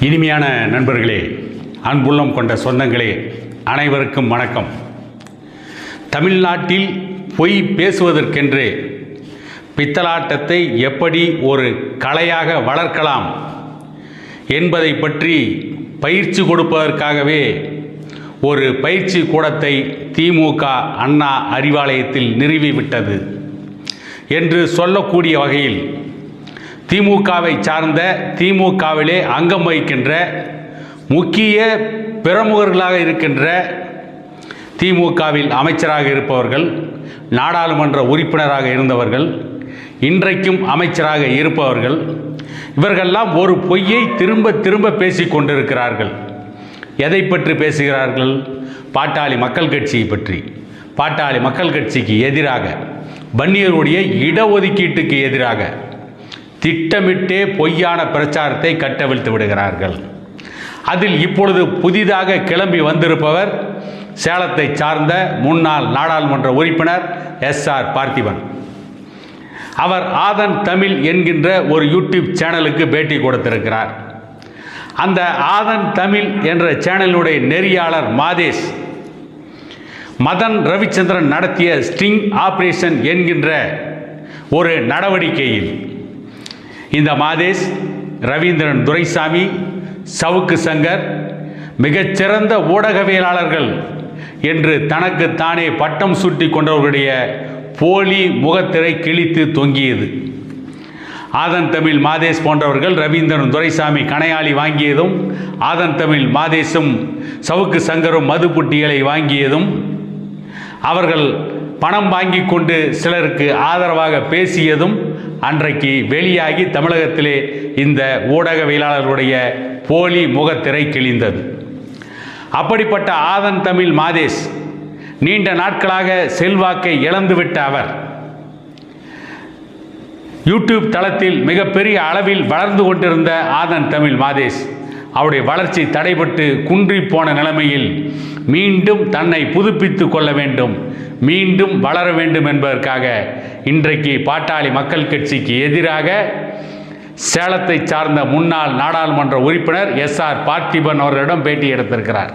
இனிமையான நண்பர்களே, அன்புள்ளம் கொண்ட சொந்தங்களே, அனைவருக்கும் வணக்கம். தமிழ்நாட்டில் பொய் பேசுவதற்கென்று பித்தலாட்டத்தை எப்படி ஒரு கலையாக வளர்க்கலாம் என்பதை பற்றி பயிற்சி கொடுப்பதற்காகவே ஒரு பயிற்சி கூடத்தை திமுக அண்ணா அறிவாலயத்தில் நிறுவிவிட்டது என்று சொல்லக்கூடிய வகையில் திமுகவை சார்ந்த திமுகவிலே அங்கம் வகிக்கின்ற முக்கிய பிரமுகர்களாக இருக்கின்ற திமுகவில் அமைச்சராக இருப்பவர்கள், நாடாளுமன்ற உறுப்பினராக இருந்தவர்கள், இன்றைக்கும் அமைச்சராக இருப்பவர்கள், இவர்களெல்லாம் ஒரு பொய்யை திரும்ப திரும்ப பேசிக் கொண்டிருக்கிறார்கள். எதை பற்றி பேசுகிறார்கள்? பாட்டாளி மக்கள் கட்சியை பற்றி. பாட்டாளி மக்கள் கட்சிக்கு எதிராக, வன்னியருடைய இடஒதுக்கீட்டுக்கு எதிராக திட்டமிட்டே பொய்யான பிரச்சாரத்தை கட்டவிழ்த்து விடுகிறார்கள். அதில் இப்பொழுது புதிதாக கிளம்பி வந்திருப்பவர் சேலத்தை சார்ந்த முன்னாள் நாடாளுமன்ற உறுப்பினர் எஸ்ஆர் பார்த்திபன். அவர் ஆதன் தமிழ் என்கின்ற ஒரு யூடியூப் சேனலுக்கு பேட்டி கொடுத்திருக்கிறார். அந்த ஆதன் தமிழ் என்ற சேனலுடைய நெறியாளர் மாதேஷ் மதன் ரவிச்சந்திரன் நடத்திய ஸ்டிங் ஆபரேஷன் என்கின்ற ஒரு நடவடிக்கையில் இந்த மாதேஷ், ரவீந்திரன் துரைசாமி, சவுக்கு சங்கர் மிகச்சிறந்த ஊடகவியலாளர்கள் என்று தனக்கு தானே பட்டம் சூட்டி கொண்டவர்களுடைய போலி முகத்திரை கிழித்து தொங்கியது. ஆதன் தமிழ் மாதேஷ் போன்றவர்கள் ரவீந்திரன் துரைசாமி கணையாளி வாங்கியதும், ஆதன் தமிழ் மாதேஷும் சவுக்கு சங்கரும் மதுப்புட்டிகளை வாங்கியதும், அவர்கள் பணம் வாங்கி கொண்டு சிலருக்கு ஆதரவாக பேசியதும் அன்றைக்கு வெளியாகி தமிழகத்திலே இந்த ஊடகவியலாளர்களுடைய போலி முகத்திரை கிழிந்தது. அப்படிப்பட்ட ஆதன் தமிழ் மாதேஷ் நீண்ட நாட்களாக செல்வாக்கை இழந்துவிட்ட அவர் யூடியூப் தளத்தில் மிகப்பெரிய அளவில் வளர்ந்து கொண்டிருந்த ஆதன் தமிழ் மாதேஷ் அவருடைய வளர்ச்சி தடைபட்டு குன்றி போன நிலைமையில் மீண்டும் தன்னை புதுப்பித்து கொள்ள வேண்டும், மீண்டும் வளர வேண்டும் என்பதற்காக இன்றைக்கு பாட்டாளி மக்கள் கட்சிக்கு எதிராக சேலத்தை சார்ந்த முன்னாள் நாடாளுமன்ற உறுப்பினர் எஸ்ஆர் பார்த்திபன் அவர்களிடம் பேட்டி எடுத்திருக்கிறார்.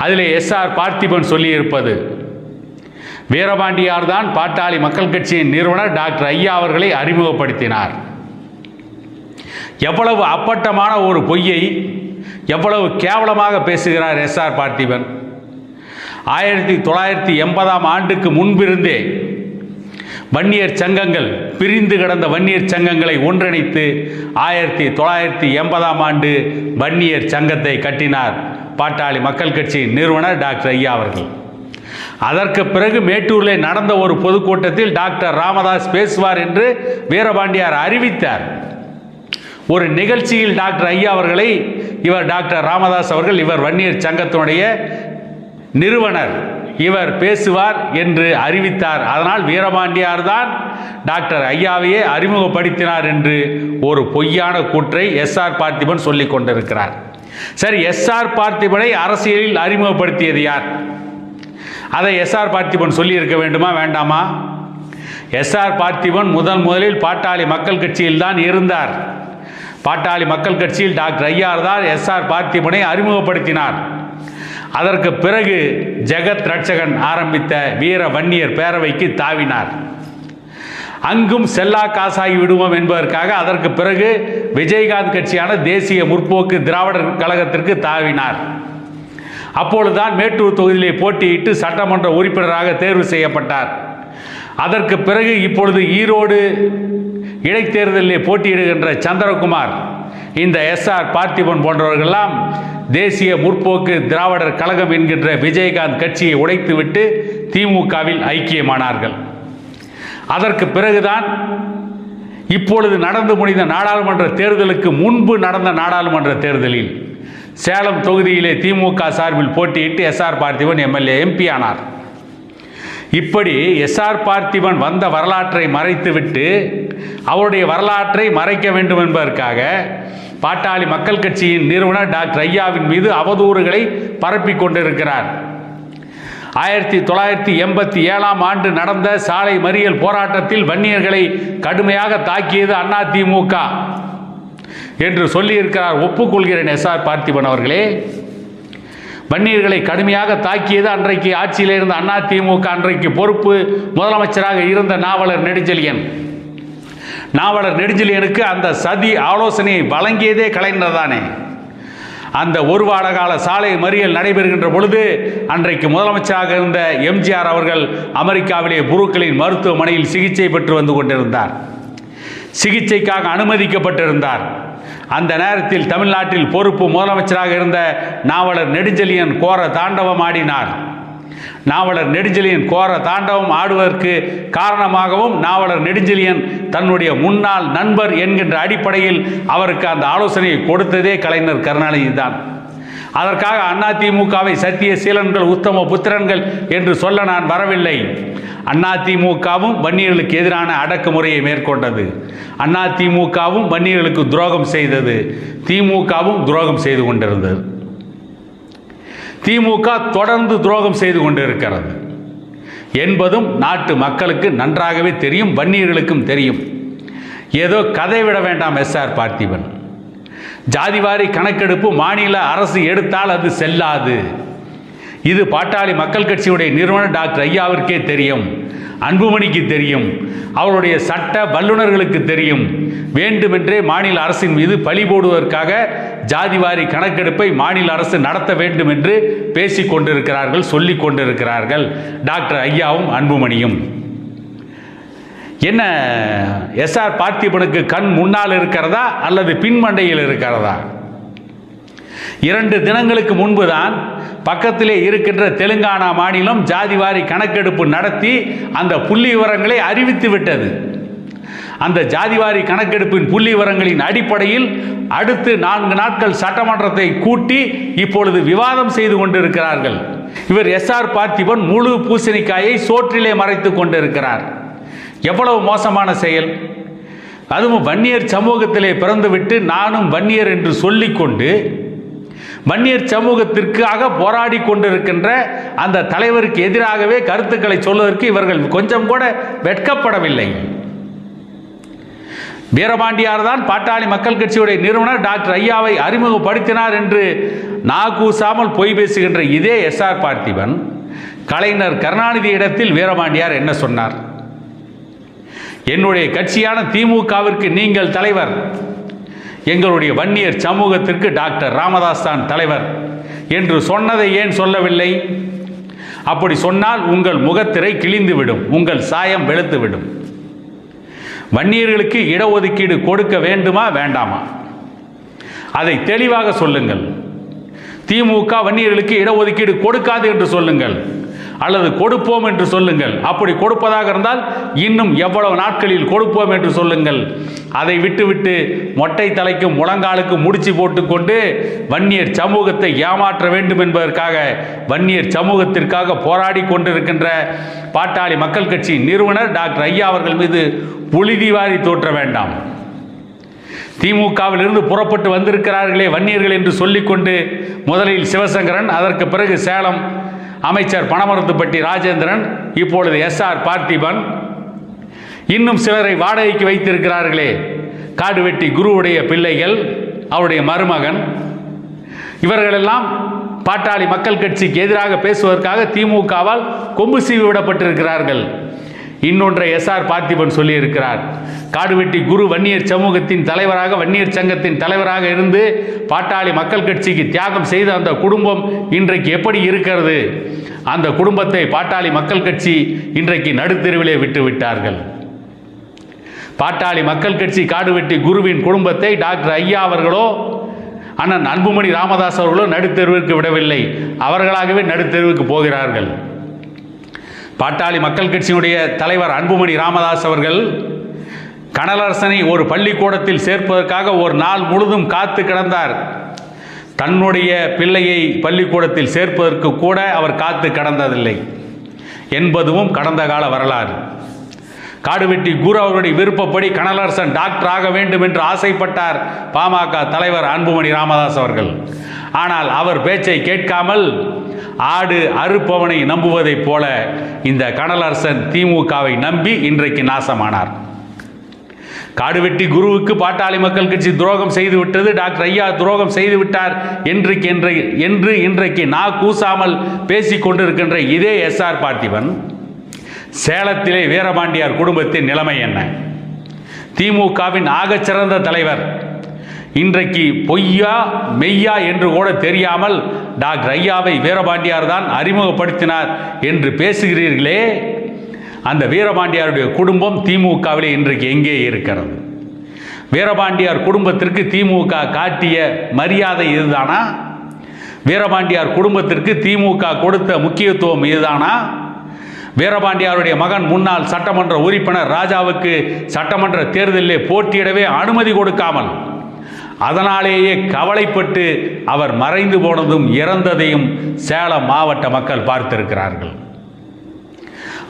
அதில் எஸ்ஆர் பார்த்திபன் சொல்லியிருப்பது, வீரபாண்டியார் தான் பாட்டாளி மக்கள் கட்சியின் நிறுவனர் டாக்டர் ஐயா அவர்களை அறிமுகப்படுத்தினார். எவ்வளவு அப்பட்டமான ஒரு பொய்யை எவ்வளவு கேவலமாக பேசுகிறார் எஸ்ஆர் பார்த்திபன். 1980ஆம் ஆண்டுக்கு முன்பிருந்தே வன்னியர் சங்கங்கள், பிரிந்து கிடந்த வன்னியர் சங்கங்களை ஒன்றிணைத்து 1980ஆம் ஆண்டு வன்னியர் சங்கத்தை கட்டினார் பாட்டாளி மக்கள் கட்சி நிறுவனர் டாக்டர் ஐயா அவர்கள். அதற்கு பிறகு மேட்டூரில் நடந்த ஒரு பொதுக்கூட்டத்தில் டாக்டர் ராமதாஸ் பேசுவார் என்று வீரபாண்டியார் அறிவித்தார். ஒரு நிகழ்ச்சியில் டாக்டர் ஐயா அவர்களை டாக்டர் ராமதாஸ் அவர்கள் இவர் வன்னியர் சங்கத்தினுடைய நிறுவனர், இவர் பேசுவார் என்று அறிவித்தார். அதனால் வீரபாண்டியார் தான் டாக்டர் ஐயாவையே அறிமுகப்படுத்தினார் என்று ஒரு பொய்யான கூற்றை எஸ்ஆர் பார்த்திபன் சொல்லிக் கொண்டிருக்கிறார். சரி, எஸ்ஆர் பார்த்திபனை அரசியலில் அறிமுகப்படுத்தியது யார்? அதை எஸ்ஆர் பார்த்திபன் சொல்லியிருக்க வேண்டுமா வேண்டாமா? எஸ்ஆர் பார்த்திபன் முதலில் பாட்டாளி மக்கள் கட்சியில் தான் இருந்தார். பாட்டாளி மக்கள் கட்சியில் டாக்டர் ஐயா தான் எஸ்ஆர் பார்த்திபனை அறிமுகப்படுத்தினார். அதற்கு பிறகு ஜெகத் ரட்சகன் ஆரம்பித்த வீர வன்னியர் பேரவைக்கு தாவினார். அங்கும் செல்லா காசாகி விடுவோம் என்பதற்காக அதற்கு பிறகு விஜயகாந்த் கட்சியான தேசிய முற்போக்கு திராவிடர் கழகத்திற்கு தாவினார். அப்பொழுதுதான் மேட்டூர் தொகுதியிலே போட்டியிட்டு சட்டமன்ற உறுப்பினராக தேர்வு செய்யப்பட்டார். அதற்கு பிறகு இப்பொழுது ஈரோடு இடைத்தேர்தலில் போட்டியிடுகின்ற சந்திரகுமார், இந்த எஸ்ஆர் பார்த்திபன் போன்றவர்களெல்லாம் தேசிய முற்போக்கு திராவிடர் கழகம் என்கின்ற விஜயகாந்த் கட்சியை உடைத்துவிட்டு திமுகவில் ஐக்கியமானார்கள். அதற்கு பிறகுதான் இப்பொழுது நடந்து முடிந்த நாடாளுமன்ற தேர்தலுக்கு முன்பு நடந்த நாடாளுமன்ற தேர்தலில் சேலம் தொகுதியிலே திமுக சார்பில் போட்டியிட்டு எஸ்ஆர் பார்த்திபன் எம்எல்ஏ எம்பி ஆனார். இப்படி எஸ்ஆர் பார்த்திபன் வந்த வரலாற்றை மறைத்துவிட்டு அவருடைய வரலாற்றை மறைக்க வேண்டும் என்பதற்காக பாட்டாளி மக்கள் கட்சியின் நிறுவனர் டாக்டர் ஐயாவின் மீது அவதூறுகளை பரப்பிக் கொண்டிருக்கிறார். 1987ஆம் ஆண்டு நடந்த சாலை மறியல் போராட்டத்தில் வன்னியர்களை கடுமையாக தாக்கியது அதிமுக. என்று சொல்லியிருக்கிறார். ஒப்புக்கொள்கிறேன் எஸ்ஆர் பார்த்திபன் அவர்களே. வன்னியர்களை கடுமையாக தாக்கியது அன்றைக்கு ஆட்சியில் இருந்த அதிமுக அன்றைக்கு பொறுப்பு முதலமைச்சராக இருந்த நாவலர் நெடுஞ்செழியன். நாவலர் நெடுஞ்செழியனுக்கு அந்த சதி ஆலோசனையை வழங்கியதே கலைஞர் தானே. அந்த ஒரு வார கால சாலை மறியல் நடைபெறுகின்ற பொழுது அன்றைக்கு முதலமைச்சராக இருந்த எம்ஜிஆர் அவர்கள் அமெரிக்காவிலே புருக்களின் மருத்துவமனையில் சிகிச்சை பெற்று வந்து கொண்டிருந்தார். சிகிச்சைக்காக அனுமதிக்கப்பட்டிருந்தார். அந்த நேரத்தில் தமிழ்நாட்டில் பொறுப்பு முதலமைச்சராக இருந்த நாவலர் நெடுஞ்செழியன் கோர தாண்டவம் ஆடினார். நாவலர் நெடுஞ்செழியன் கோர தாண்டவம் ஆடுவதற்கு காரணமாகவும் நாவலர் நெடுஞ்செழியன் தன்னுடைய முன்னாள் நண்பர் என்கின்ற அடிப்படையில் அவருக்கு அந்த ஆலோசனையை கொடுத்ததே கலைஞர் கருணாநிதி தான். அதற்காக அதிமுகவை சத்திய சீலன்கள் உத்தம புத்திரன்கள் என்று சொல்ல நான் வரவில்லை. அதிமுகவும் வன்னியர்களுக்கு எதிரான அடக்குமுறையை மேற்கொண்டது. அதிமுகவும் வன்னியர்களுக்கு துரோகம் செய்தது. திமுகவும் துரோகம் செய்து கொண்டிருந்தது. திமுக தொடர்ந்து துரோகம் செய்து கொண்டிருக்கிறது என்பதும் நாட்டு மக்களுக்கு நன்றாகவே தெரியும், வன்னியர்களுக்கும் தெரியும். ஏதோ கதை விட வேண்டாம் எஸ்ஆர் பார்த்திபன். ஜாதிவாரி கணக்கெடுப்பு மாநில அரசு எடுத்தால் அது செல்லாது. இது பாட்டாளி மக்கள் கட்சியுடைய நிறுவனர் டாக்டர் ஐயாவிற்கே தெரியும், அன்புமணிக்கு தெரியும், அவருடைய சட்ட வல்லுநர்களுக்கு தெரியும். வேண்டுமென்றே மாநில அரசின் மீது பழி போடுவதற்காக ஜாதிவாரி கணக்கெடுப்பை மாநில அரசு நடத்த வேண்டும் என்று பேசிக் கொண்டிருக்கிறார்கள், சொல்லிக் கொண்டிருக்கிறார்கள் டாக்டர் ஐயாவும் அன்புமணியும். என்ன எஸ்ஆர் பார்த்திபனுக்கு கண் முன்னால் இருக்கிறதா அல்லது பின்மண்டையில் இருக்கிறதா? 2 தினங்களுக்கு முன்புதான் பக்கத்திலே இருக்கின்ற தெலுங்கானா மாநிலம் ஜாதிவாரி கணக்கெடுப்பு நடத்தி அந்த புள்ளி விவரங்களை அறிவித்து விட்டது. அந்த ஜாதிவாரி கணக்கெடுப்பின் புள்ளி விவரங்களின் அடிப்படையில் அடுத்து 4 நாட்கள் சட்டமன்றத்தை கூட்டி இப்பொழுது விவாதம் செய்து கொண்டிருக்கிறார்கள். இவர் எஸ்ஆர் பார்த்திபன் முழு பூசணிக்காயை சோற்றிலே மறைத்து கொண்டிருக்கிறார். எவ்வளவு மோசமான செயல்! அதுவும் வன்னியர் சமூகத்திலே பிறந்துவிட்டு நானும் வன்னியர் என்று சொல்லிக்கொண்டு வன்னியர் சமூகத்திற்காக போராடி கொண்டிருக்கின்ற அந்த தலைவருக்கு எதிராகவே கருத்துக்களை சொல்வதற்கு இவர்கள் கொஞ்சம் கூட வெட்கப்படவில்லை. வீரபாண்டியார் தான் பாட்டாளி மக்கள் கட்சியுடைய நிறுவனர் டாக்டர் ஐயாவை அறிமுகப்படுத்தினார் என்று நாகூசாமல் பொய் பேசுகின்ற இதே எஸ்ஆர் பார்த்திபன் கலைஞர் கருணாநிதி இடத்தில் வீரபாண்டியார் என்ன சொன்னார்? என்னுடைய கட்சியான திமுகவிற்கு நீங்கள் தலைவர், எங்களுடைய வன்னியர் சமூகத்திற்கு டாக்டர் ராமதாஸ் தான் தலைவர் என்று சொன்னதை ஏன் சொல்லவில்லை? அப்படி சொன்னால் உங்கள் முகத்திரை கிழிந்துவிடும், உங்கள் சாயம் வெளுத்துவிடும். வன்னியர்களுக்கு இடஒதுக்கீடு கொடுக்க வேண்டுமா வேண்டாமா? அதை தெளிவாக சொல்லுங்கள். திமுக வன்னியர்களுக்கு இடஒதுக்கீடு கொடுக்காது என்று சொல்லுங்கள், அல்லது கொடுப்போம் என்று சொல்லுங்கள். அப்படி கொடுப்பதாக இருந்தால் இன்னும் எவ்வளவு நாட்களில் கொடுப்போம் என்று சொல்லுங்கள். அதை விட்டுவிட்டு மொட்டை தலைக்கும் முழங்காலுக்கும் முடிச்சு போட்டுக்கொண்டு வன்னியர் சமூகத்தை ஏமாற்ற வேண்டும் என்பதற்காக வன்னியர் சமூகத்திற்காக போராடி கொண்டிருக்கின்ற பாட்டாளி மக்கள் கட்சி நிறுவனர் டாக்டர் ஐயா அவர்கள் மீது புழுதி வாரி தோற்ற வேண்டாம். திமுகவில் இருந்து புறப்பட்டு வந்திருக்கிறார்களே வன்னியர்கள் என்று சொல்லிக்கொண்டு முதலில் சிவசங்கரன், அதற்கு பிறகு சேலம் அமைச்சர் பனமரத்துப்பட்டி ராஜேந்திரன், இப்பொழுது எஸ்ஆர் பார்த்திபன், இன்னும் சிலரை வாடகைக்கு வைத்திருக்கிறார்களே காடுவெட்டி குருவுடைய பிள்ளைகள், அவருடைய மருமகன், இவர்களெல்லாம் பாட்டாளி மக்கள் கட்சிக்கு எதிராக பேசுவதற்காக திமுகவால் கொம்பு சீவி விடப்பட்டிருக்கிறார்கள். இன்னொன்றை எஸ்ஆர் பார்த்திபன் சொல்லியிருக்கிறார். காடுவெட்டி குரு வன்னியர் சமூகத்தின் தலைவராக, வன்னியர் சங்கத்தின் தலைவராக இருந்து பாட்டாளி மக்கள் கட்சிக்கு தியாகம் செய்த அந்த குடும்பம் இன்றைக்கு எப்படி இருக்கிறது? அந்த குடும்பத்தை பாட்டாளி மக்கள் கட்சி இன்றைக்கு நடுத்தெருவிலே விட்டு விட்டார்கள். பாட்டாளி மக்கள் கட்சி காடுவெட்டி குருவின் குடும்பத்தை டாக்டர் ஐயா அவர்களோ அண்ணன் அன்புமணி ராமதாஸ் அவர்களோ நடுத்தெருவிற்கு விடவில்லை, அவர்களாகவே நடுத்தெருவுக்கு போகிறார்கள். பாட்டாளி மக்கள் கட்சியினுடைய தலைவர் அன்புமணி ராமதாஸ் அவர்கள் கனலரசனை ஒரு பள்ளிக்கூடத்தில் சேர்ப்பதற்காக ஒரு நாள் முழுதும் காத்து கிடந்தார். தன்னுடைய பிள்ளையை பள்ளிக்கூடத்தில் சேர்ப்பதற்கு கூட அவர் காத்து கிடந்ததில்லை என்பதும் கடந்த கால வரலாறு. காடுவெட்டி குரு அவருடைய விருப்பப்படி கனலரசன் டாக்டர் ஆக வேண்டும் என்று ஆசைப்பட்டார் பாமக தலைவர் அன்புமணி ராமதாஸ் அவர்கள். ஆனால் அவர் பேச்சை கேட்காமல் ஆடு அறுப்பவனை நம்புவதைப் போல இந்த கனலரசன் திமுகவை நம்பி இன்றைக்கு நாசமானார். காடுவெட்டி குருவுக்கு பாட்டாளி மக்கள் கட்சி துரோகம் செய்துவிட்டது, டாக்டர் ஐயா துரோகம் செய்துவிட்டார் என்று இன்றைக்கு கூசாமல் பேசிக் கொண்டிருக்கின்ற இதே எஸ்ஆர் பார்த்திபன் சேலத்திலே வீரபாண்டியார் குடும்பத்தின் நிலைமை என்ன? திமுகவின் ஆகச்சிறந்த தலைவர் இன்றைக்கு பொய்யா மெய்யா என்று கூட தெரியாமல் டாக்டர் ஐயாவை வீரபாண்டியார் தான் அறிமுகப்படுத்தினார் என்று பேசுகிறீர்களே, அந்த வீரபாண்டியாருடைய குடும்பம் திமுகவிலே இன்றைக்கு எங்கே இருக்கிறது? வீரபாண்டியார் குடும்பத்திற்கு திமுக காட்டிய மரியாதை இதுதானா? வீரபாண்டியார் குடும்பத்திற்கு திமுக கொடுத்த முக்கியத்துவம் இதுதானா? வீரபாண்டியாருடைய மகன் முன்னாள் சட்டமன்ற உறுப்பினர் ராஜாவுக்கு சட்டமன்ற தேர்தலிலே போட்டியிடவே அனுமதி கொடுக்காமல் அதனாலேயே கவலைப்பட்டு அவர் மறைந்து போனதும் இறந்ததையும் சேலம் மாவட்ட மக்கள் பார்த்திருக்கிறார்கள்.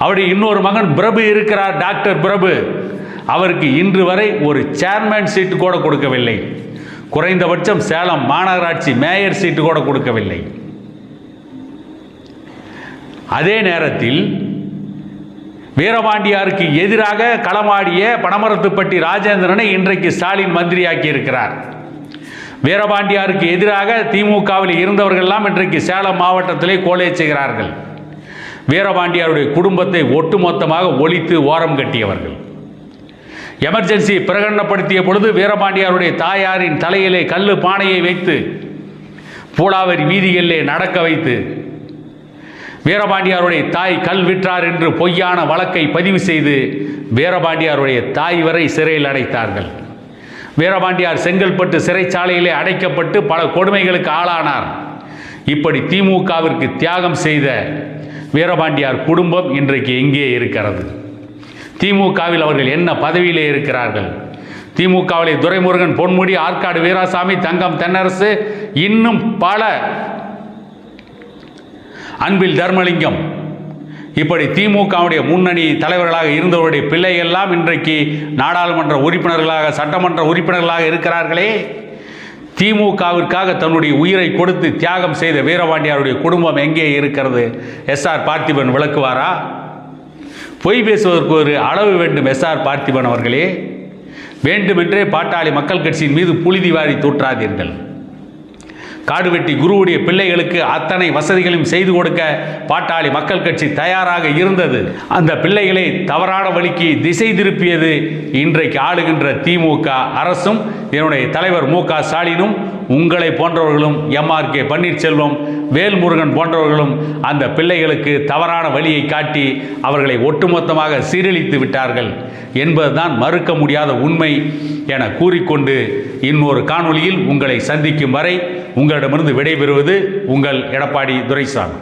அவருடைய இன்னொரு மகன் பிரபு இருக்கிறார், டாக்டர் பிரபு. அவருக்கு இன்று வரை ஒரு சேர்மேன் சீட்டு கூட கொடுக்கவில்லை. குறைந்தபட்சம் சேலம் மாநகராட்சி மேயர் சீட்டு கூட கொடுக்கவில்லை. அதே நேரத்தில் வீரபாண்டியாருக்கு எதிராக களமாடிய பனமரத்துப்பட்டி ராஜேந்திரனை இன்றைக்கு ஸ்டாலின் மந்திரியாக்கி இருக்கிறார். வீரபாண்டியாருக்கு எதிராக திமுகவில் இருந்தவர்கள்லாம் இன்றைக்கு சேலம் மாவட்டத்திலே கோலை செய்கிறார்கள். வீரபாண்டியாருடைய குடும்பத்தை ஒட்டுமொத்தமாக ஒழித்து ஓரம் கட்டியவர்கள். எமர்ஜென்சி பிரகடனப்படுத்திய பொழுது வீரபாண்டியாருடைய தாயாரின் தலையிலே கல்லு பானையை வைத்து பூலாவரி வீதிகளிலே நடக்க வைத்து வீரபாண்டியாருடைய தாய் கல் விற்றார் என்று பொய்யான வழக்கை பதிவு செய்து வீரபாண்டியாருடைய தாய் வரை சிறையில் அடைத்தார்கள். வீரபாண்டியார் செங்கல்பட்டு சிறைச்சாலையிலே அடைக்கப்பட்டு பல கொடுமைகளுக்கு ஆளானார். இப்படி திமுகவிற்கு தியாகம் செய்த வீரபாண்டியார் குடும்பம் இன்றைக்கு எங்கே இருக்கிறது? திமுகவில் அவர்கள் என்ன பதவியிலே இருக்கிறார்கள்? திமுகவிலே துரைமுருகன், பொன்முடி, ஆற்காடு வீராசாமி, தங்கம் தென்னரசு, இன்னும் பல, அன்பில் தர்மலிங்கம், இப்படி திமுகவுடைய முன்னணி தலைவர்களாக இருந்தவருடைய பிள்ளைகள்லாம் இன்றைக்கு நாடாளுமன்ற உறுப்பினர்களாக, சட்டமன்ற உறுப்பினர்களாக இருக்கிறார்களே. திமுகவிற்காக தன்னுடைய உயிரை கொடுத்து தியாகம் செய்த வீரபாண்டியாருடைய குடும்பம் எங்கே இருக்கிறது? எஸ்ஆர் பார்த்திபன் விளக்குவாரா? பொய் பேசுவதற்கு ஒரு அளவு வேண்டும். எஸ்ஆர் பார்த்திபன் அவர்களே, வேண்டுமென்றே பாட்டாளி மக்கள் கட்சியின் மீது புழுதி வாரி தூற்றாதீர்கள். காடுவெட்டி குருவுடைய பிள்ளைகளுக்கு அத்தனை வசதிகளையும் செய்து கொடுக்க பாட்டாளி மக்கள் கட்சி தயாராக இருந்தது. அந்த பிள்ளைகளை தவறான வழிக்கு திசை திருப்பியது இன்றைக்கு ஆளுகின்ற திமுக அரசும் என்னுடைய தலைவர் மு.க. ஸ்டாலினும், உங்களை போன்றவர்களும், எம்.ஆர்.கே. பன்னீர்செல்வம், வேல்முருகன் போன்றவர்களும் அந்த பிள்ளைகளுக்கு தவறான வழியை காட்டி அவர்களை ஒட்டுமொத்தமாக சீரழித்து விட்டார்கள் என்பதுதான் மறுக்க முடியாத உண்மை என கூறிக்கொண்டு இன்னொரு காணொளியில் உங்களை சந்திக்கும் வரை உங்களிடமிருந்து விடைபெறுவது உங்கள் எடப்பாடி துரைசாமி.